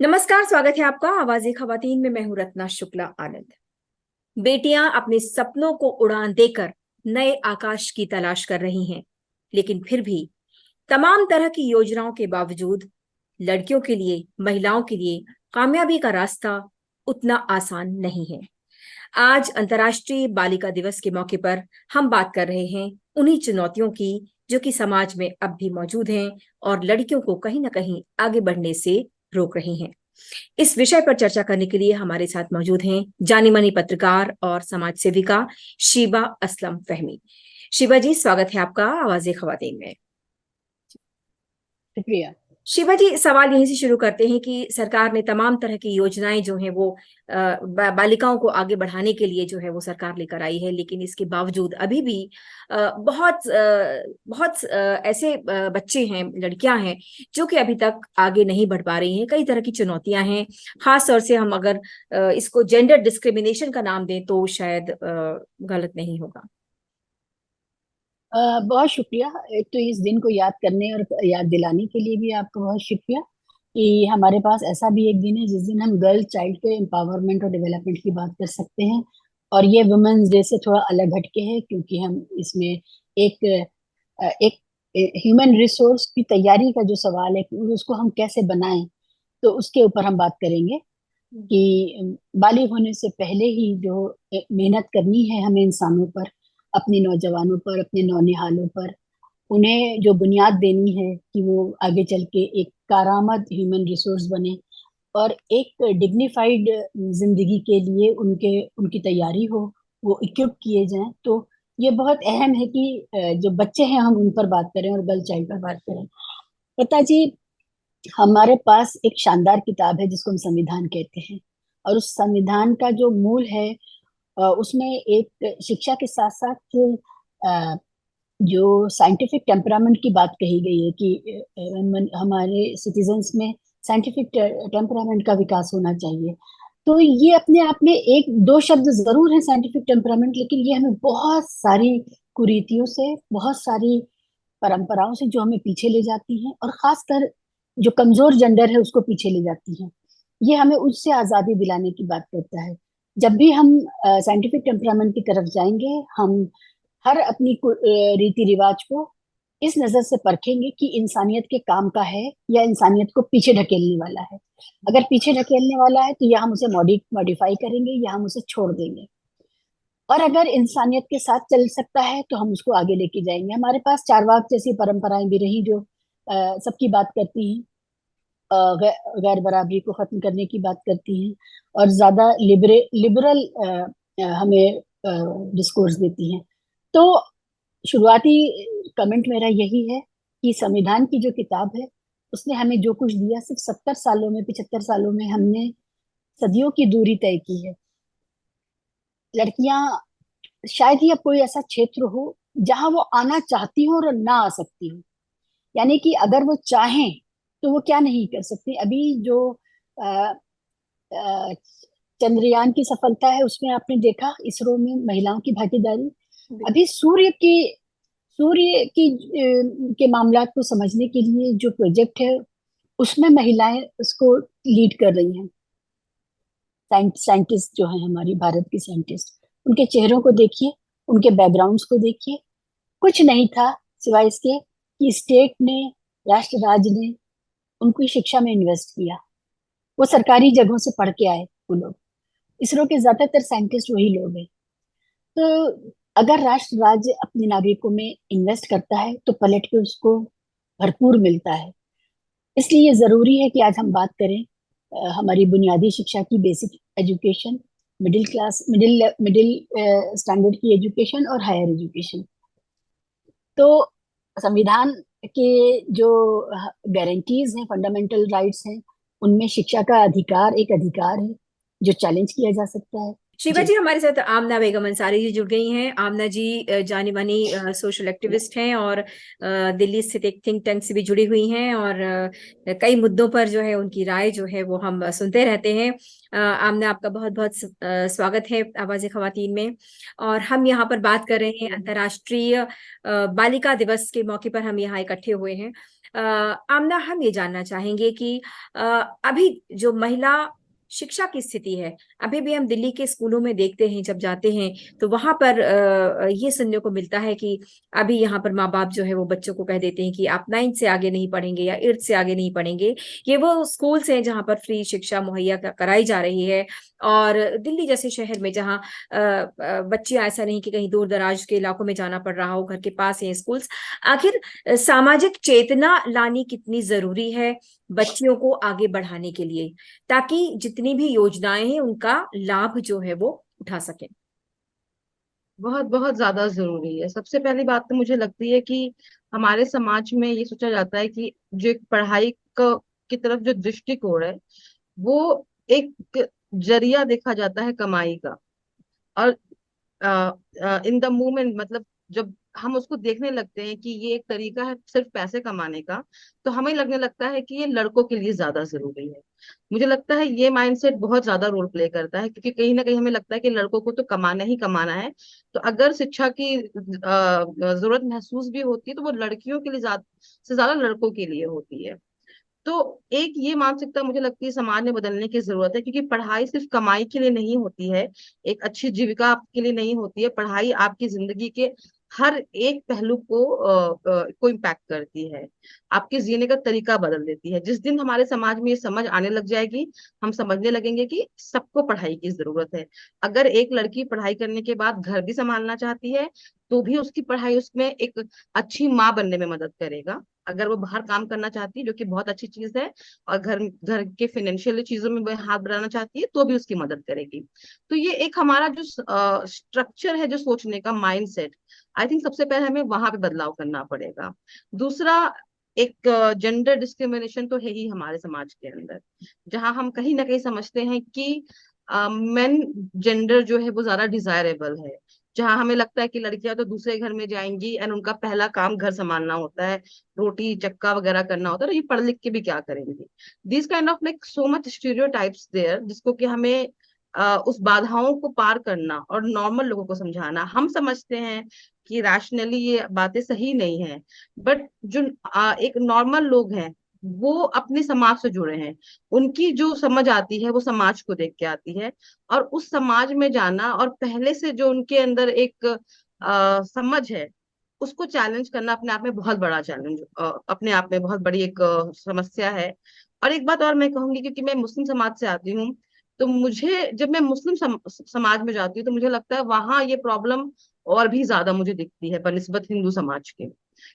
नमस्कार, स्वागत है आपका आवाज़े ख़वातीन में। मैं हूं रत्ना शुक्ला आनंद। बेटियां अपने सपनों को उड़ान देकर नए आकाश की तलाश कर रही हैं, लेकिन फिर भी तमाम तरह की योजनाओं के बावजूद लड़कियों के लिए, महिलाओं के लिए कामयाबी का रास्ता उतना आसान नहीं है। आज अंतर्राष्ट्रीय बालिका दिवस के मौके पर हम बात कर रहे हैं उन्हीं चुनौतियों की जो कि समाज में अब भी मौजूद हैं और लड़कियों को कहीं ना कहीं आगे बढ़ने से रोक रही हैं। इस विषय पर चर्चा करने के लिए हमारे साथ मौजूद हैं जानी मानी पत्रकार और समाज सेविका शीबा असलम फहमी। शीबा जी, स्वागत है आपका आवाज़े ख़वातीन में। शुक्रिया। शिवा जी, सवाल यहीं से शुरू करते हैं कि सरकार ने तमाम तरह की योजनाएं जो हैं वो बालिकाओं को आगे बढ़ाने के लिए जो है वो सरकार लेकर आई है, लेकिन इसके बावजूद अभी भी बहुत ऐसे बच्चे हैं, लड़कियां हैं जो कि अभी तक आगे नहीं बढ़ पा रही हैं। कई तरह की चुनौतियां हैं। खास तौर से हम अगर इसको जेंडर डिस्क्रिमिनेशन का नाम दें तो शायद गलत नहीं होगा। बहुत शुक्रिया। एक तो इस दिन को याद करने और याद दिलाने के लिए भी आपका बहुत शुक्रिया कि हमारे पास ऐसा भी एक दिन है जिस दिन हम गर्ल चाइल्ड के एम्पावरमेंट और डेवलपमेंट की बात कर सकते हैं। और ये वुमेन्स डे से थोड़ा अलग हटके है क्योंकि हम इसमें एक एक ह्यूमन रिसोर्स की तैयारी का जो सवाल है कि उसको हम कैसे बनाएं, तो उसके ऊपर हम बात करेंगे कि बालिग होने से पहले ही जो मेहनत करनी है हमें इंसानों पर, अपने नौजवानों पर, अपने नौनिहालों पर, उन्हें जो बुनियाद देनी है कि वो आगे चल के एक कारआमद ह्यूमन रिसोर्स बने और एक डिग्निफाइड जिंदगी के लिए उनके उनकी तैयारी हो, वो इक्विप किए जाएं। तो ये बहुत अहम है कि जो बच्चे हैं हम उन पर बात करें और गर्ल चाइल्ड पर बात करें। पता जी, हमारे पास एक शानदार किताब है जिसको हम संविधान कहते हैं। और उस संविधान का जो मूल है, उसमें एक शिक्षा के साथ साथ जो साइंटिफिक टेम्परामेंट की बात कही गई है कि हमारे सिटीजन्स में साइंटिफिक टेम्परामेंट का विकास होना चाहिए। तो ये अपने आप में एक दो शब्द जरूर है साइंटिफिक टेम्परामेंट, लेकिन ये हमें बहुत सारी कुरीतियों से, बहुत सारी परंपराओं से जो हमें पीछे ले जाती हैं और खासकर जो कमजोर जेंडर है उसको पीछे ले जाती हैं। ये हमें उससे आजादी दिलाने की बात करता है। जब भी हम साइंटिफिक टेम्परामेंट की तरफ जाएंगे, हम हर अपनी रीति रिवाज को इस नजर से परखेंगे कि इंसानियत के काम का है या इंसानियत को पीछे ढकेलने वाला है। अगर पीछे ढकेलने वाला है तो या हम उसे मॉडिफाई करेंगे या हम उसे छोड़ देंगे। और अगर इंसानियत के साथ चल सकता है तो हम उसको आगे लेके जाएंगे। हमारे पास चारवाक जैसी परंपराएं भी रही जो सबकी बात करती हैं, गैर बराबरी को खत्म करने की बात करती हैं और ज्यादा लिबरल हमें डिस्कोर्स देती हैं। तो शुरुआती कमेंट मेरा यही है कि संविधान की जो किताब है उसने हमें जो कुछ दिया, सिर्फ 70 सालों में, 75 सालों में हमने सदियों की दूरी तय की है। लड़कियां, शायद ही अब कोई ऐसा क्षेत्र हो जहां वो आना चाहती हो और ना आ सकती हो। यानी कि अगर वो चाहें तो वो क्या नहीं कर सकती। अभी जो अ, अ, चंद्रयान की सफलता है उसमें आपने देखा इसरो में महिलाओं की भागीदारी। अभी सूर्य की के मामलात को समझने के लिए जो प्रोजेक्ट है उसमें महिलाएं उसको लीड कर रही हैं। साइंटिस्ट जो है, हमारी भारत की साइंटिस्ट, उनके चेहरों को देखिए, उनके बैकग्राउंड्स को देखिए। कुछ नहीं था सिवाय इसके कि स्टेट ने, राष्ट्र राज्य ने उनकी शिक्षा में इन्वेस्ट किया। वो सरकारी जगहों से पढ़ के आए वो लोग। इसरो के ज्यादातर साइंटिस्ट वही लोग हैं। तो अगर राष्ट्र राज्य अपने नागरिकों में इन्वेस्ट करता है तो पलट के उसको भरपूर मिलता है। इसलिए ये जरूरी है कि आज हम बात करें हमारी बुनियादी शिक्षा की, basic education, middle middle standard की एजुकेशन और हायर एजुकेशन। तो संविधान के जो गारंटीज हैं, फंडामेंटल राइट्स हैं, उनमें शिक्षा का अधिकार एक अधिकार है जो चैलेंज किया जा सकता है। शिवा जी। जी, हमारे साथ आमना बेगम अंसारी जी जुड़ गई हैं। आमना जी जानी मानी सोशल एक्टिविस्ट हैं और दिल्ली स्थित एक थिंक टैंक से भी जुड़ी हुई हैं और कई मुद्दों पर जो है उनकी राय जो है वो हम सुनते रहते हैं। आमना, आपका बहुत बहुत स्वागत है आवाज़े ख़वातीन में। और हम यहाँ पर बात कर रहे हैं अंतर्राष्ट्रीय बालिका दिवस के मौके पर हम यहाँ इकट्ठे हुए हैं। आमना, हम ये जानना चाहेंगे कि अभी जो महिला शिक्षा की स्थिति है, अभी भी हम दिल्ली के स्कूलों में देखते हैं, जब जाते हैं तो वहां पर ये सुनने को मिलता है कि अभी यहाँ पर माँ बाप जो है वो बच्चों को कह देते हैं कि आप 9th से आगे नहीं पढ़ेंगे या 8th से आगे नहीं पढ़ेंगे। ये वो स्कूल्स हैं जहाँ पर फ्री शिक्षा मुहैया कराई जा रही है। और दिल्ली जैसे शहर में जहाँ बच्चियां, ऐसा नहीं कि कहीं दूर दराज के इलाकों में जाना पड़ रहा हो, घर के पास है स्कूल्स। आखिर सामाजिक चेतना लानी कितनी जरूरी है बच्चियों को आगे बढ़ाने के लिए, ताकि जितनी भी योजनाएं हैं उनका लाभ जो है वो उठा सकें। बहुत बहुत ज्यादा जरूरी है। सबसे पहली बात तो मुझे लगती है कि हमारे समाज में ये सोचा जाता है कि जो एक पढ़ाई की तरफ जो दृष्टिकोण है, वो एक जरिया देखा जाता है कमाई का। और इन द मोमेंट, मतलब जब हम उसको देखने लगते हैं कि ये एक तरीका है सिर्फ पैसे कमाने का, तो हमें लगने लगता है कि ये लड़कों के लिए ज्यादा जरूरी है। मुझे लगता है ये माइंडसेट बहुत ज्यादा रोल प्ले करता है, क्योंकि कहीं ना कहीं हमें लगता है कि लड़कों को तो कमाना ही कमाना है। तो अगर शिक्षा की जरूरत महसूस भी होती है, तो वो लड़कियों के लिए ज्यादा से ज्यादा लड़कों के लिए होती है। तो एक ये मानसिकता मुझे लगती है समाज में बदलने की जरूरत है, क्योंकि पढ़ाई सिर्फ कमाई के लिए नहीं होती है, एक अच्छी जीविका आपके लिए नहीं होती है। पढ़ाई आपकी जिंदगी के हर एक पहलू को इम्पैक्ट करती है, आपके जीने का तरीका बदल देती है। जिस दिन हमारे समाज में ये समझ आने लग जाएगी, हम समझने लगेंगे कि सबको पढ़ाई की जरूरत है। अगर एक लड़की पढ़ाई करने के बाद घर भी संभालना चाहती है, तो भी उसकी पढ़ाई उसमें एक अच्छी माँ बनने में मदद करेगा। अगर वो बाहर काम करना चाहती है, जो कि बहुत अच्छी चीज है, और घर घर के फाइनेंशियल चीजों में वो हाथ बढ़ाना चाहती है, तो भी उसकी मदद करेगी। तो ये एक हमारा जो स्ट्रक्चर है, जो सोचने का माइंडसेट, आई थिंक सबसे पहले हमें वहां पे बदलाव करना पड़ेगा। दूसरा, एक जेंडर डिस्क्रिमिनेशन तो है ही हमारे समाज के अंदर, जहां हम कहीं ना कहीं समझते हैं कि मेन जेंडर जो है वो ज्यादा डिजायरेबल है। जहां हमें लगता है कि लड़कियां तो दूसरे घर में जाएंगी एंड उनका पहला काम घर संभालना होता है, रोटी चक्का वगैरह करना होता है, तो ये पढ़ लिख के भी क्या करेंगी। This kind of like so much stereotypes there, जिसको कि हमें उस बाधाओं को पार करना और नॉर्मल लोगों को समझाना। हम समझते हैं कि रैशनली ये बातें सही नहीं है, बट जो एक नॉर्मल लोग हैं, वो अपने समाज से जुड़े हैं, उनकी जो समझ आती है वो समाज को देख के आती है। और उस समाज में जाना और पहले से जो उनके अंदर एक समझ है, उसको चैलेंज करना अपने आप में बहुत बड़ा चैलेंज, अपने आप में बहुत बड़ी एक समस्या है। और एक बात और मैं कहूंगी, क्योंकि मैं मुस्लिम समाज से आती हूँ, तो मुझे जब मैं मुस्लिम समाज में जाती हूँ, तो मुझे लगता है वहां ये प्रॉब्लम और भी ज्यादा मुझे दिखती है बनिस्बत हिंदू समाज के।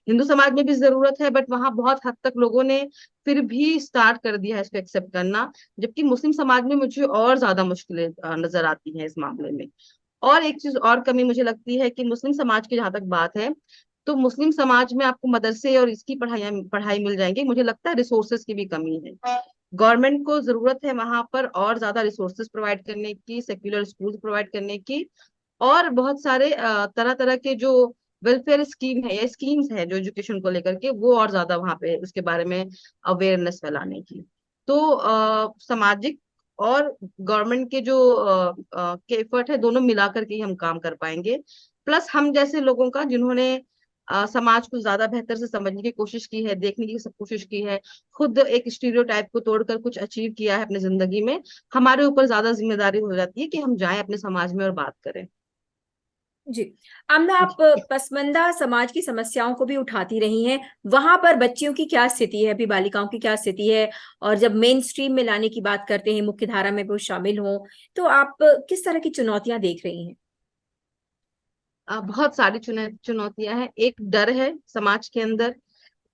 हिंदू समाज में भी जरूरत है, बट वहां बहुत हद तक लोगों ने फिर भी स्टार्ट कर दिया है इसको एक्सेप्ट करना। जबकि मुस्लिम समाज में मुझे और ज्यादा मुश्किलें नजर आती हैं इस मामले में। और एक चीज और कमी मुझे लगती है कि मुस्लिम समाज की जहां तक बात है, तो मुस्लिम समाज में आपको मदरसे और इसकी पढ़ाई मिल जाएंगी। मुझे लगता है रिसोर्सेज की भी कमी है। गवर्नमेंट को जरूरत है वहां पर और ज्यादा रिसोर्सेज प्रोवाइड करने की, सेक्युलर स्कूल प्रोवाइड करने की, और बहुत सारे तरह तरह के जो वेलफेयर स्कीम है या स्कीम्स है जो एजुकेशन को लेकर के, वो और ज्यादा वहां पे उसके बारे में अवेयरनेस फैलाने की। तो सामाजिक और गवर्नमेंट के जो के एफर्ट है, दोनों मिलाकर के ही हम काम कर पाएंगे। प्लस हम जैसे लोगों का, जिन्होंने समाज को ज्यादा बेहतर से समझने की कोशिश की है, देखने की सब कोशिश की है, खुद एक स्टीरियोटाइप को तोड़कर कुछ अचीव किया है अपनी जिंदगी में, हमारे ऊपर ज्यादा जिम्मेदारी हो जाती है कि हम जाएं अपने समाज में और बात करें। जी। आमना, आप पसमानदा समाज की समस्याओं को भी उठाती रही हैं, वहां पर बच्चियों की क्या स्थिति है, अभी बालिकाओं की क्या स्थिति है? और जब मेन स्ट्रीम में लाने की बात करते हैं, मुख्य धारा में वो शामिल हों, तो आप किस तरह की चुनौतियां देख रही हैं? बहुत सारी चुनौतियां हैं। एक डर है समाज के अंदर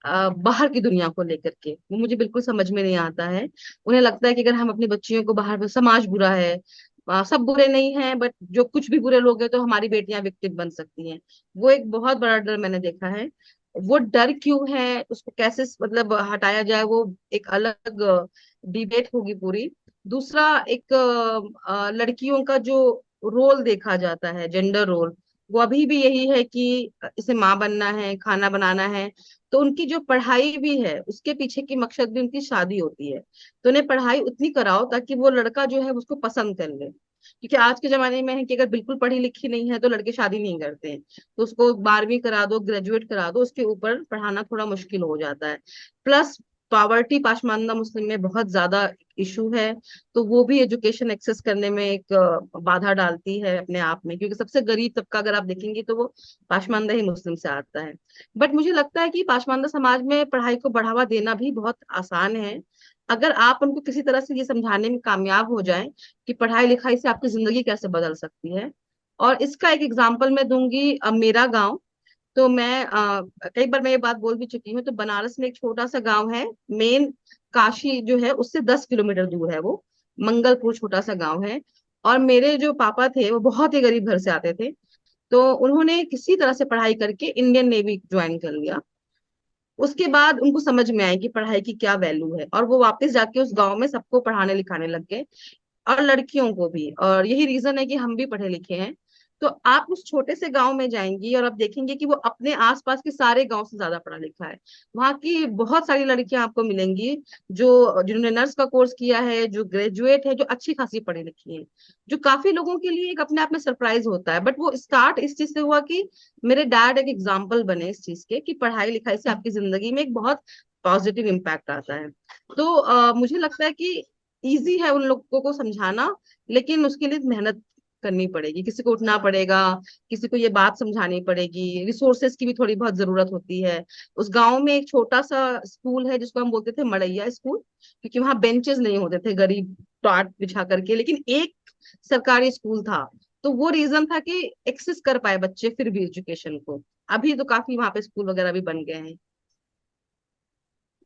बाहर की दुनिया को लेकर के, वो मुझे बिल्कुल समझ में नहीं आता है। उन्हें लगता है कि अगर हम अपनी बच्चियों को बाहर, समाज बुरा है, सब बुरे नहीं हैं, बट जो कुछ भी बुरे लोग हैं तो हमारी बेटियां विक्टिम बन सकती हैं। वो एक बहुत बड़ा डर मैंने देखा है। वो डर क्यों है, उसको कैसे मतलब हटाया जाए, वो एक अलग डिबेट होगी पूरी। दूसरा, एक लड़कियों का जो रोल देखा जाता है, जेंडर रोल, वो अभी भी यही है कि इसे माँ बनना है, खाना बनाना है। तो उनकी जो पढ़ाई भी है, उसके पीछे की मकसद भी उनकी शादी होती है। तो उन्हें पढ़ाई उतनी कराओ ताकि वो लड़का जो है उसको पसंद कर ले। क्योंकि आज के जमाने में है कि अगर बिल्कुल पढ़ी लिखी नहीं है तो लड़के शादी नहीं करते हैं, तो उसको 12वीं करा दो, ग्रेजुएट करा दो, उसके ऊपर पढ़ाना थोड़ा मुश्किल हो जाता है। प्लस पॉवर्टी पाशमानदा मुस्लिम में बहुत ज्यादा इशू है, तो वो भी एजुकेशन एक्सेस करने में एक बाधा डालती है अपने आप में, क्योंकि सबसे गरीब तबका अगर आप देखेंगे तो वो पाशमानदा ही मुस्लिम से आता है। बट मुझे लगता है कि पाशमानदा समाज में पढ़ाई को बढ़ावा देना भी बहुत आसान है, अगर आप उनको किसी तरह से ये समझाने में कामयाब हो जाएं कि पढ़ाई लिखाई से आपकी जिंदगी कैसे बदल सकती है। और इसका एक एग्जांपल मैं दूंगी, मेरा गांव। तो मैं कई बार मैं ये बात बोल भी चुकी हूँ, तो बनारस में एक छोटा सा गांव है, मेन काशी जो है उससे 10 किलोमीटर दूर है वो, मंगलपुर छोटा सा गांव है। और मेरे जो पापा थे वो बहुत ही गरीब घर से आते थे, तो उन्होंने किसी तरह से पढ़ाई करके इंडियन नेवी ज्वाइन कर लिया। उसके बाद उनको समझ में आया कि पढ़ाई की क्या वैल्यू है, और वो वापस जाके उस गांव में सबको पढ़ाने लिखाने लग गए, और लड़कियों को भी। और यही रीजन है कि हम भी पढ़े लिखे हैं। तो आप उस छोटे से गांव में जाएंगी और आप देखेंगे कि वो अपने आसपास के सारे गांव से ज्यादा पढ़ा लिखा है। वहां की बहुत सारी लड़कियां आपको मिलेंगी जो जिन्होंने नर्स का कोर्स किया है, जो ग्रेजुएट है, जो अच्छी खासी पढ़ी लिखी है, जो काफी लोगों के लिए एक अपने आप में सरप्राइज होता है। बट वो स्टार्ट इस चीज से हुआ कि मेरे डैड एक एग्जाम्पल बने इस चीज के, कि पढ़ाई लिखाई से आपकी जिंदगी में एक बहुत पॉजिटिव इम्पैक्ट आता है। तो मुझे लगता है कि इजी है उन लोगों को समझाना, लेकिन उसके लिए मेहनत करनी पड़ेगी, किसी को उठना पड़ेगा, किसी को ये बात समझानी पड़ेगी, रिसोर्सेज की भी थोड़ी बहुत जरूरत होती है। उस गांव में एक छोटा सा स्कूल है जिसको हम बोलते थे मड़ैया स्कूल, क्योंकि वहां बेंचेस नहीं होते थे गरीब टाट बिछा करके, लेकिन एक सरकारी स्कूल था। तो वो रीजन था कि एक्सेस कर पाए बच्चे फिर भी एजुकेशन को। अभी तो काफी वहां पे स्कूल वगैरह भी बन गए हैं।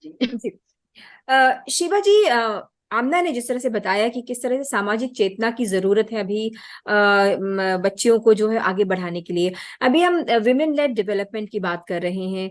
जी। जी। शिवा जी, आमना ने जिस तरह से बताया कि किस तरह से सामाजिक चेतना की जरूरत है अभी बच्चियों को जो है आगे बढ़ाने के लिए। अभी हम विमेन लेड डेवलपमेंट की बात कर रहे हैं।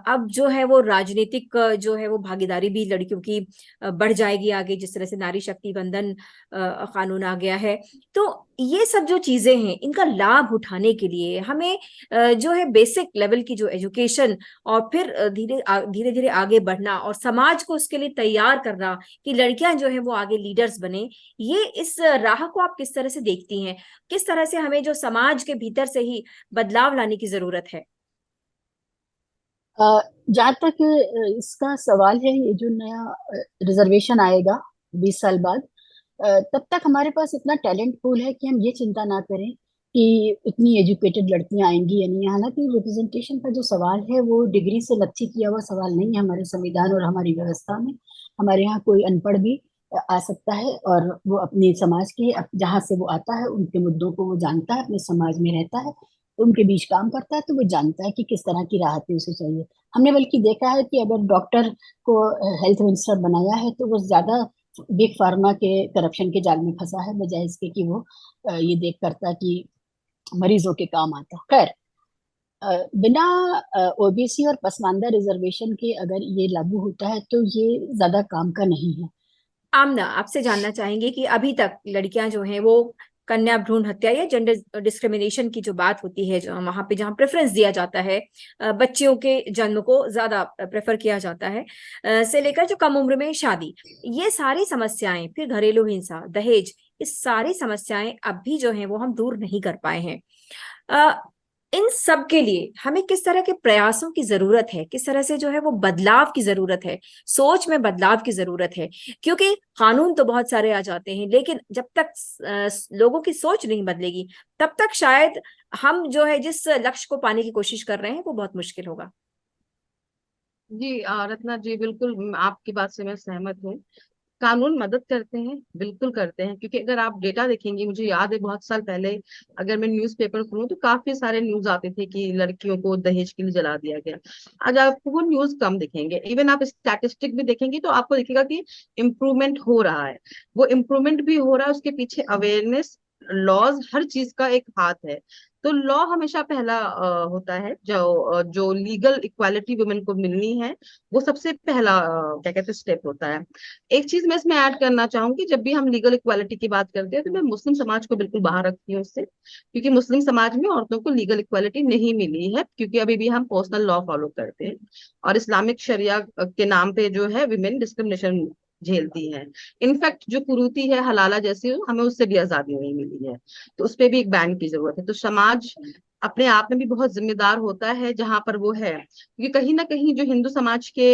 अब जो है वो राजनीतिक जो है वो भागीदारी भी लड़कियों की बढ़ जाएगी आगे, जिस तरह से नारी शक्ति वंदन कानून आ गया है। तो ये सब जो चीजें हैं इनका लाभ उठाने के लिए हमें जो है बेसिक लेवल की जो एजुकेशन, और फिर धीरे धीरे आगे बढ़ना और समाज को उसके लिए तैयार करना कि लड़कियां जो है वो आगे लीडर्स बने, ये इस राह को आप किस तरह से देखती हैं? किस तरह से हमें जो समाज के भीतर से ही बदलाव लाने की जरूरत है? जहाँ तक इसका सवाल है, ये जो नया रिजर्वेशन आएगा 20 साल बाद, तब तक हमारे पास इतना टैलेंट पूल है कि हम ये चिंता ना करें कि इतनी एजुकेटेड लड़कियां आएंगी या नहीं। हालांकि रिप्रेजेंटेशन का जो सवाल है वो डिग्री से नक्की किया हुआ सवाल नहीं है हमारे संविधान और हमारी व्यवस्था में। हमारे यहाँ कोई अनपढ़ भी आ सकता है, और वो अपने समाज के जहाँ से वो आता है उनके मुद्दों को वो जानता है, अपने समाज में रहता है, उनके बीच काम करता है, तो वो जानता है कि किस तरह की राहतें उसे चाहिए। हमने बल्कि देखा है कि अगर डॉक्टर को हेल्थ मिनिस्टर बनाया है तो वो ज्यादा बिग फार्मा के करप्शन के जाल में फंसा है, बजाय इसके कि वो ये देख करता कि मरीजों के काम आता। खैर, बिना ओबीसी और पसमानदा रिजर्वेशन के अगर ये लागू होता है तो ये ज्यादा काम का नहीं है। आमना, आपसे जानना चाहेंगे कि अभी तक लड़कियां जो हैं वो कन्या भ्रूण हत्या या जेंडर डिस्क्रिमिनेशन की जो बात होती है, जो वहां पे जहां प्रेफरेंस दिया जाता है, बच्चियों के जन्म को ज्यादा प्रेफर किया जाता है, से लेकर जो कम उम्र में शादी, ये सारी समस्याएं, फिर घरेलू हिंसा, दहेज, इस सारी समस्याएं अब भी जो है वो हम दूर नहीं कर पाए हैं। इन सब के लिए हमें किस तरह के प्रयासों की जरूरत है, किस तरह से जो है वो बदलाव की जरूरत है, सोच में बदलाव की जरूरत है? क्योंकि कानून तो बहुत सारे आ जाते हैं, लेकिन जब तक लोगों की सोच नहीं बदलेगी तब तक शायद हम जो है जिस लक्ष्य को पाने की कोशिश कर रहे हैं वो बहुत मुश्किल होगा। जी रत्ना जी, बिल्कुल आपकी बात से मैं सहमत हूँ। कानून मदद करते हैं, बिल्कुल करते हैं, क्योंकि अगर आप डेटा देखेंगे, मुझे याद है बहुत साल पहले अगर मैं न्यूज़पेपर खोलूं तो काफी सारे न्यूज आते थे कि लड़कियों को दहेज के लिए जला दिया गया। आज आपको वो न्यूज कम दिखेंगे। इवन आप स्टैटिस्टिक भी देखेंगे तो आपको दिखेगा कि इम्प्रूवमेंट हो रहा है। वो इम्प्रूवमेंट भी हो रहा है, उसके पीछे अवेयरनेस, लॉज, हर चीज का एक हाथ है। तो लॉ हमेशा पहला होता है, जो लीगल इक्वालिटी वुमेन को मिलनी है, वो सबसे पहला क्या कहते हैं स्टेप होता है। एक चीज मैं इसमें ऐड करना चाहूंगी, जब भी हम लीगल इक्वालिटी की बात करते हैं तो मैं मुस्लिम समाज को बिल्कुल बाहर रखती हूँ उससे, क्योंकि मुस्लिम समाज में औरतों को लीगल इक्वालिटी नहीं मिली है, क्योंकि अभी भी हम पर्सनल लॉ फॉलो करते हैं, और इस्लामिक शरिया के नाम पे जो है विमेन डिस्क्रिमिनेशन झेलती हैं। इनफैक्ट जो कुरीति है हलाला जैसी, हमें उससे भी आजादी नहीं मिली है, तो उस पर भी एक बैन की जरूरत है। तो समाज अपने आप में भी बहुत जिम्मेदार होता है जहां पर वो है, क्योंकि कहीं ना कहीं जो हिंदू समाज के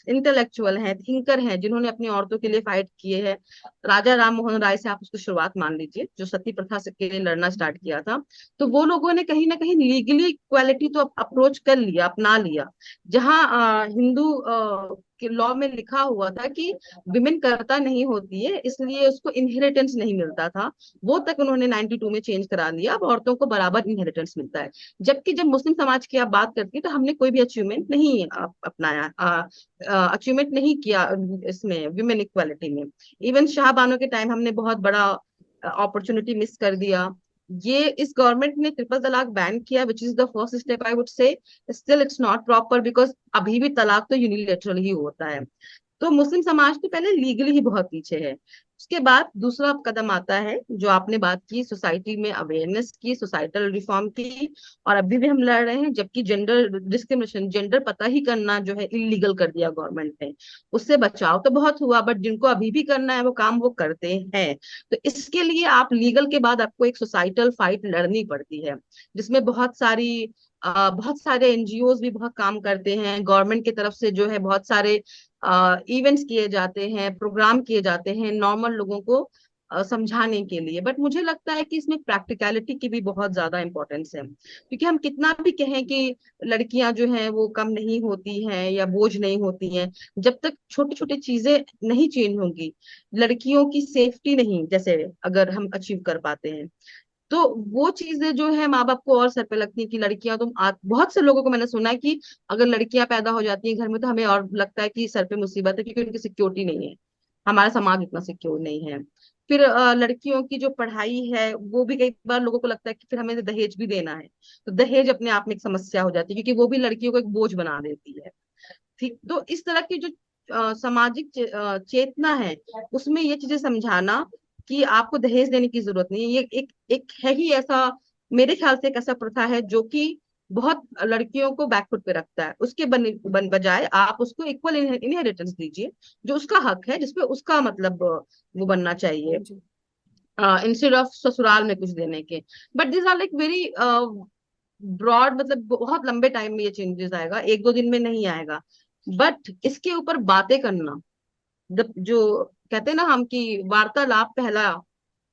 इंटेलेक्चुअल हैं, थिंकर हैं, जिन्होंने अपनी औरतों के लिए फाइट किए हैं, राजा राम मोहन राय से आप उसको शुरुआत मान लीजिए, जो सती प्रथा से के लिए लड़ना स्टार्ट किया था, तो वो लोगों ने कहीं ना कहीं लीगली इक्वालिटी तो अप्रोच कर लिया, अपना लिया। जहाँ हिंदू के लॉ में लिखा हुआ था कि विमेन कर्ता नहीं होती है, इसलिए उसको इनहेरिटेंस नहीं मिलता था, वो तक उन्होंने 92 में चेंज करा लिया, अब औरतों को बराबर इनहेरिटेंस मिलता है। जबकि जब मुस्लिम समाज की आप बात करती है तो हमने कोई भी अचीवमेंट नहीं अपनाया, अचीवमेंट नहीं किया इसमें विमेन इक्वालिटी में। इवन शाह बानो के टाइम हमने बहुत बड़ा अपॉर्चुनिटी मिस कर दिया। ये इस गवर्नमेंट ने ट्रिपल तलाक बैन किया, which is the first step I would say, still it's not proper, because अभी भी तलाक तो यूनिलेटरल ही होता है। तो मुस्लिम समाज तो पहले लीगली ही बहुत पीछे है। उसके बाद दूसरा कदम आता है जो आपने बात की, सोसाइटी में अवेयरनेस की, सोसाइटल रिफॉर्म की, और अभी भी हम लड़ रहे हैं, जबकि जेंडर डिस्क्रिमिनेशन, जेंडर पता ही करना जो है इलीगल कर दिया गवर्नमेंट ने। उससे बचाव तो बहुत हुआ, बट जिनको अभी भी करना है वो काम वो करते हैं। तो इसके लिए आप लीगल के बाद आपको एक सोसाइटल फाइट लड़नी पड़ती है, जिसमें बहुत सारे एनजीओज भी बहुत काम करते हैं, गवर्नमेंट की तरफ से जो है बहुत सारे इवेंट्स किए जाते हैं, प्रोग्राम किए जाते हैं नॉर्मल लोगों को समझाने के लिए। बट मुझे लगता है कि इसमें प्रैक्टिकलिटी की भी बहुत ज्यादा इंपॉर्टेंस है, क्योंकि हम कितना भी कहें कि लड़कियां जो हैं वो कम नहीं होती हैं या बोझ नहीं होती हैं, जब तक छोटी छोटी चीजें नहीं चेंज होंगी, लड़कियों की सेफ्टी नहीं जैसे अगर हम अचीव कर पाते हैं, तो वो चीजें जो है माँ बाप को और सर पे लगती है कि लड़कियां बहुत से लोगों को मैंने सुना है कि अगर लड़कियां पैदा हो जाती हैं घर में तो हमें और लगता है कि सर पे मुसीबत है, क्योंकि उनकी सिक्योरिटी नहीं है, हमारा समाज इतना सिक्योर नहीं है। फिर लड़कियों की जो पढ़ाई है वो भी कई बार लोगों को लगता है कि फिर हमें दहेज भी देना है, तो दहेज अपने आप में एक समस्या हो जाती है, क्योंकि वो भी लड़कियों को एक बोझ बना देती है। ठीक, तो इस तरह की जो सामाजिक चेतना है, उसमें ये चीजें समझाना कि आपको दहेज देने की जरूरत नहीं है, ये एक एक है ही ऐसा, मेरे ख्याल से एक ऐसा प्रथा है जो कि बहुत लड़कियों को बैकफुट पे रखता है। उसके बजाय आप उसको इक्वल इनहेरिटेंस दीजिए, जो उसका हक है, जिसपे उसका मतलब वो बनना चाहिए, जी। इंस्टेड ऑफ ससुराल में कुछ देने के। But this are like very broad, मतलब बहुत लंबे टाइम में ये चेंजेस आएगा, एक दो दिन में नहीं आएगा। बट इसके ऊपर बातें करना, जो कहते हैं ना हम कि वार्तालाप पहला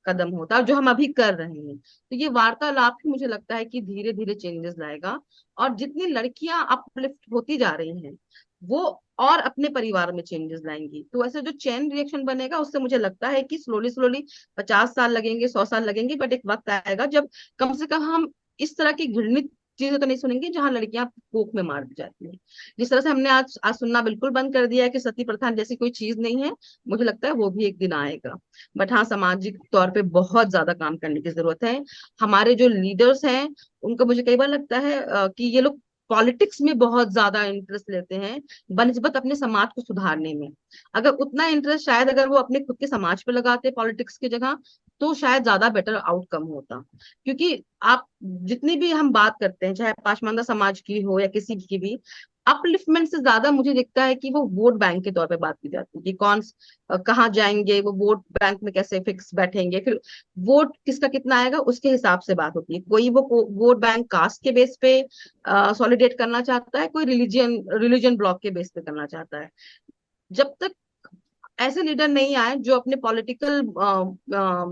कदम होता है, जो हम अभी कर रहे हैं, तो ये वार्तालाप ही मुझे लगता है कि धीरे धीरे चेंजेस लाएगा। और जितनी लड़कियां अपलिफ्ट होती जा रही हैं वो और अपने परिवार में चेंजेस लाएंगी, तो ऐसे जो चेन रिएक्शन बनेगा उससे मुझे लगता है कि स्लोली स्लोली 50 साल लगेंगे, 100 साल लगेंगे, बट एक वक्त आएगा जब कम से कम हम इस तरह की घृणित चीजें तो नहीं सुनेंगे जहां लड़कियां कोख में मार दी जाती हैं। जिस तरह से हमने आज आज सुनना बिल्कुल बंद कर दिया है कि सती प्रथा जैसी कोई चीज नहीं है, मुझे लगता है वो भी एक दिन आएगा। बट हाँ, सामाजिक तौर पे बहुत ज्यादा काम करने की जरूरत है। हमारे जो लीडर्स हैं उनको मुझे कई बार लगता है कि ये लोग पॉलिटिक्स में बहुत ज्यादा इंटरेस्ट लेते हैं बनिस्बत अपने समाज को सुधारने में। अगर उतना इंटरेस्ट शायद अगर वो अपने खुद के समाज पे लगाते पॉलिटिक्स की जगह, तो शायद ज्यादा बेटर आउटकम होता। क्योंकि आप जितनी भी हम बात करते हैं, चाहे पाशमानदा समाज की हो या किसी की भी, अपलिफ्टमेंट से ज्यादा मुझे दिखता है कि वो वोट बैंक के तौर पे बात की जाती है कि कौन कहाँ जाएंगे, वो वोट बैंक में कैसे फिक्स बैठेंगे, फिर वोट किसका कितना आएगा उसके हिसाब से बात होती है। कोई वो वोट बैंक कास्ट के बेस पे सॉलिडेट करना चाहता है, कोई रिलीजन ब्लॉक के बेस पे करना चाहता है। जब तक ऐसे लीडर नहीं आए जो अपने पॉलिटिकल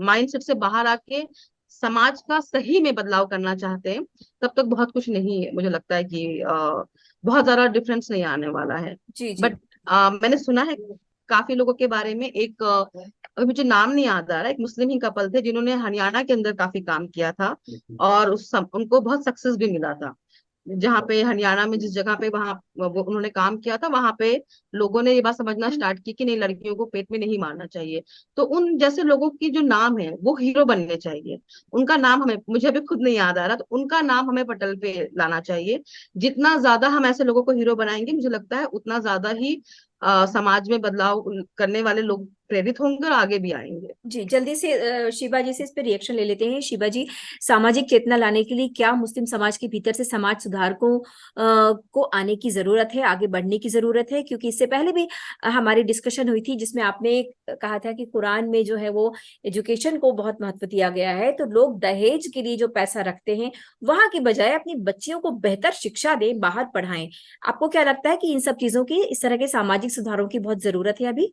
माइंडसेट से बाहर आके समाज का सही में बदलाव करना चाहते हैं, तब तक बहुत कुछ नहीं है, मुझे लगता है कि बहुत ज्यादा डिफरेंस नहीं आने वाला है। जी जी। बट मैंने सुना है काफी लोगों के बारे में, एक अभी मुझे नाम नहीं याद आ रहा, एक मुस्लिम ही कपल थे जिन्होंने हरियाणा के अंदर काफी काम किया था, और उनको बहुत सक्सेस भी मिला था। जहाँ पे हरियाणा में जिस जगह पे वहां वो उन्होंने काम किया था, वहां पे लोगों ने ये बात समझना स्टार्ट की कि नहीं, लड़कियों को पेट में नहीं मारना चाहिए। तो उन जैसे लोगों की जो नाम है वो हीरो बनने चाहिए, उनका नाम हमें, मुझे अभी खुद नहीं याद आ रहा, तो उनका नाम हमें पटल पे लाना चाहिए। जितना ज्यादा हम ऐसे लोगों को हीरो बनाएंगे, मुझे लगता है उतना ज्यादा ही समाज में बदलाव करने वाले लोग प्रेरित होंगे और आगे भी आएंगे। जी, जल्दी से शिवा जी से इस पे रिएक्शन ले लेते हैं। शिवा जी, सामाजिक चेतना लाने के लिए क्या मुस्लिम समाज के भीतर से समाज सुधारकों को आने की जरूरत है, आगे बढ़ने की जरूरत है? क्योंकि इससे पहले भी हमारी डिस्कशन हुई थी जिसमें आपने कहा था कि कुरान में जो है वो एजुकेशन को बहुत महत्व दिया गया है, तो लोग दहेज के लिए जो पैसा रखते हैं वहां की बजाय अपनी बच्चियों को बेहतर शिक्षा दें, बाहर पढ़ाएं। आपको क्या लगता है कि इन सब चीजों की, इस तरह के सामाजिक सुधारों की बहुत जरूरत है अभी?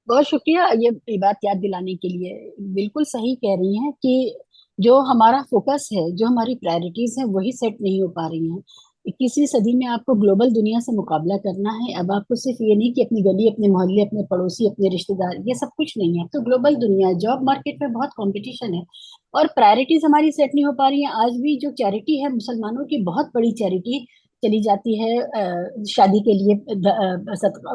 बहुत शुक्रिया ये बात याद दिलाने के लिए। बिल्कुल सही कह रही हैं कि जो हमारा फोकस है, जो हमारी प्रायोरिटीज हैं, वही सेट नहीं हो पा रही हैं। 21वीं सदी में आपको ग्लोबल दुनिया से मुकाबला करना है। अब आपको सिर्फ ये नहीं कि अपनी गली, अपने मोहल्ले, अपने पड़ोसी, अपने रिश्तेदार, ये सब कुछ नहीं है। तो ग्लोबल दुनिया है, जॉब मार्केट में बहुत कंपटीशन है और प्रायोरिटीज हमारी सेट नहीं हो पा रही हैं। आज भी जो चैरिटी है, मुसलमानों की बहुत बड़ी चैरिटी चली जाती है शादी के लिए,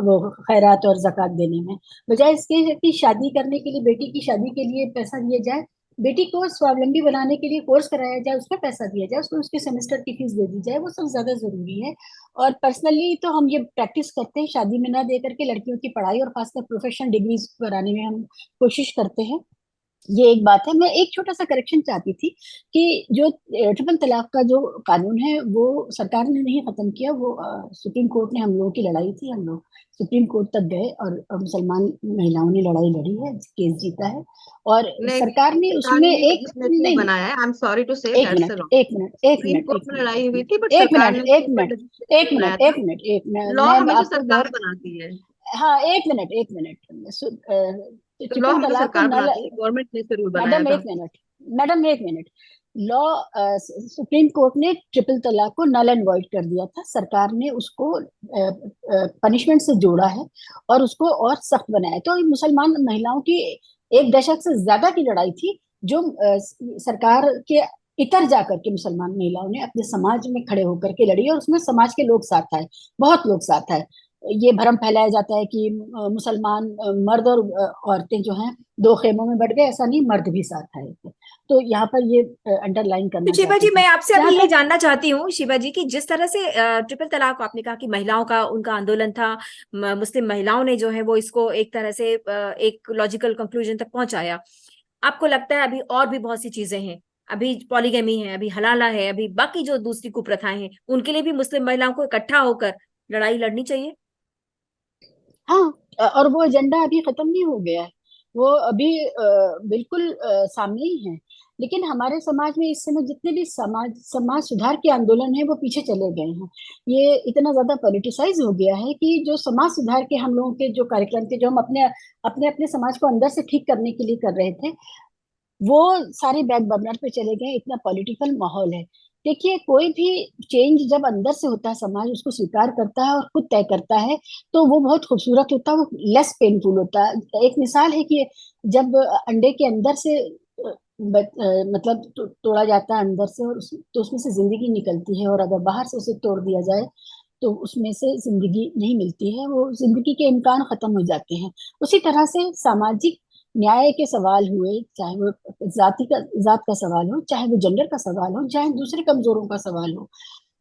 वो खैरात और जक़ात देने में। बजाय इसके कि शादी करने के लिए, बेटी की शादी के लिए पैसा दिया जाए, बेटी को स्वावलंबी बनाने के लिए कोर्स कराया जाए, उसका पैसा दिया जाए, उसको उसके सेमेस्टर की फीस दे दी जाए, वो सब ज्यादा जरूरी है। और पर्सनली तो हम ये प्रैक्टिस करते हैं, शादी में ना दे करके लड़कियों की पढ़ाई और खासकर प्रोफेशनल डिग्रीज कराने में हम कोशिश करते हैं। ये एक बात है। मैं एक छोटा सा करेक्शन चाहती थी कि जो ट्रिपल तलाक का जो कानून है वो सरकार ने नहीं खत्म किया, वो सुप्रीम कोर्ट ने, हम लोगों की लड़ाई थी, हम लोग सुप्रीम कोर्ट तक गए और मुसलमान महिलाओं ने लड़ाई लड़ी है, केस जीता है। और नहीं, सरकार ने सरकार उसमें ने एक जिसने टू नहीं, बनाया है, आई एम सॉरी टू से एक दैट्स मिनट रॉन्ग। एक मिनट एक सुप्रीम मिनट कोर्ट एक में मिनट लड़ाई एक हुई मिनट थी, बट एक सरकार मिनट ने उसके एक ऊपर मिनट एक लेजिस्लेशन बनाया मिनट था। एक मिनट एक मिनट लॉ मैं हमेशा आपको सरकार गौर, बनाती है। हाँ एक मिनट तो लॉ ट्रिपल हमेशा तलाक को सरकार नल, बनाती है, गवर्नमेंट ने इसे रूल बनाया मैडम था। एक मिनट, मैडम एक मिनट। लॉ, सुप्रीम कोर्ट ने ट्रिपल तलाक को नल एंड वॉइड कर दिया था। सरकार ने उसको पनिशमेंट से जोड़ा है और उसको और सख्त बनाया है। तो मुसलमान महिलाओं की एक दशक से ज्यादा की लड़ाई थी, जो सरकार के इतर जाकर के मुसलमान महिलाओं ने अपने समाज में खड़े होकर के लड़ी और उसमें समाज के लोग साथ आए, बहुत लोग साथ आए। ये भ्रम फैलाया जाता है कि मुसलमान मर्द और औरतें जो हैं दो खेमों में बढ़ गए, ऐसा नहीं, मर्द भी साथ आए थे। तो यहाँ पर ये अंडरलाइन तो करना शिवा जी, चाहती मैं थी। आपसे अभी जहाँ यही तक, जानना चाहती हूँ शिवा जी, कि जिस तरह से ट्रिपल तलाक आपने कहा कि महिलाओं का, उनका आंदोलन था, मुस्लिम महिलाओं ने जो है वो इसको एक तरह से एक लॉजिकल कंक्लूजन तक पहुंचाया। आपको लगता है अभी और भी बहुत सी चीजें हैं? अभी पॉलीगैमी है, अभी हलाला है, अभी बाकी जो दूसरी कुप्रथाएं हैं, उनके लिए भी मुस्लिम महिलाओं को इकट्ठा होकर लड़ाई लड़नी चाहिए? हाँ, और वो एजेंडा अभी खत्म नहीं हो गया है, वो अभी बिल्कुल सामने ही है। लेकिन हमारे समाज में इस समय जितने भी समाज समाज सुधार के आंदोलन है वो पीछे चले गए हैं। ये इतना ज्यादा पॉलिटिसाइज हो गया है कि जो समाज सुधार के हम लोगों के जो कार्यक्रम थे, जो हम अपने अपने अपने समाज को अंदर से ठीक करने के लिए कर रहे थे, वो सारे बैक बर्नर पे चले गए। इतना पॉलिटिकल माहौल है। देखिए, कोई भी चेंज जब अंदर से होता है, समाज उसको स्वीकार करता है और खुद तय करता है, तो वो बहुत खूबसूरत होता है, वो लेस पेनफुल होता है। एक मिसाल है कि जब अंडे के अंदर से मतलब तोड़ा जाता है अंदर से, और तो उसमें से जिंदगी निकलती है, और अगर बाहर से उसे तोड़ दिया जाए तो उसमें से जिंदगी नहीं मिलती है, वो जिंदगी के इम्कान खत्म हो जाते हैं। उसी तरह से सामाजिक न्याय के सवाल हुए, चाहे वो जात का सवाल हो, चाहे वो जेंडर का सवाल हो, चाहे दूसरे कमजोरों का सवाल हो।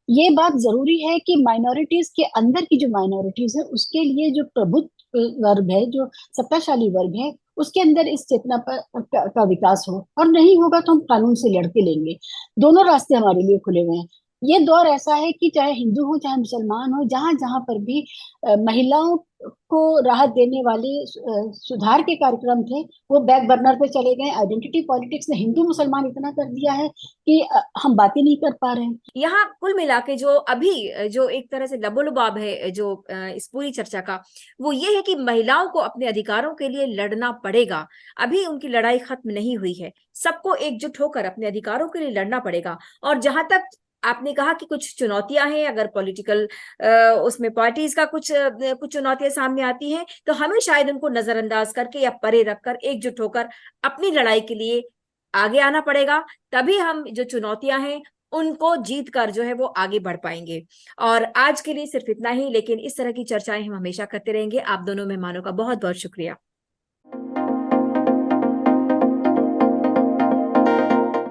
ये बात जरूरी है कि माइनॉरिटीज के अंदर की जो माइनॉरिटीज है, उसके लिए जो प्रभुत्व वर्ग है, जो सत्ताशाली वर्ग है, उसके अंदर इस चेतना का विकास हो। और नहीं होगा तो हम कानून से लड़के लेंगे। दोनों रास्ते हमारे लिए खुले हुए हैं। ये दौर ऐसा है कि चाहे हिंदू हो चाहे मुसलमान हो, जहां जहां पर भी महिलाओं को राहत देने वाले सुधार के कार्यक्रम थे, वो बैक बर्नर पे चले गए। आइडेंटिटी पॉलिटिक्स ने हिंदू मुसलमान इतना कर दिया है कि हम बातें नहीं कर पा रहे हैं। यहाँ कुल मिला के जो अभी जो एक तरह से लबोलुबाब है जो इस पूरी चर्चा का, वो ये है कि महिलाओं को अपने अधिकारों के लिए लड़ना पड़ेगा। अभी उनकी लड़ाई खत्म नहीं हुई है, सबको एकजुट होकर अपने अधिकारों के लिए लड़ना पड़ेगा। और जहां तक आपने कहा कि कुछ चुनौतियां हैं, अगर पॉलिटिकल उसमें पार्टीज का कुछ चुनौतियां सामने आती हैं, तो हमें शायद उनको नजरअंदाज करके या परे रखकर एकजुट होकर अपनी लड़ाई के लिए आगे आना पड़ेगा। तभी हम जो चुनौतियां हैं उनको जीत कर जो है वो आगे बढ़ पाएंगे। और आज के लिए सिर्फ इतना ही, लेकिन इस तरह की चर्चाएं हम हमेशा करते रहेंगे। आप दोनों मेहमानों का बहुत बहुत शुक्रिया।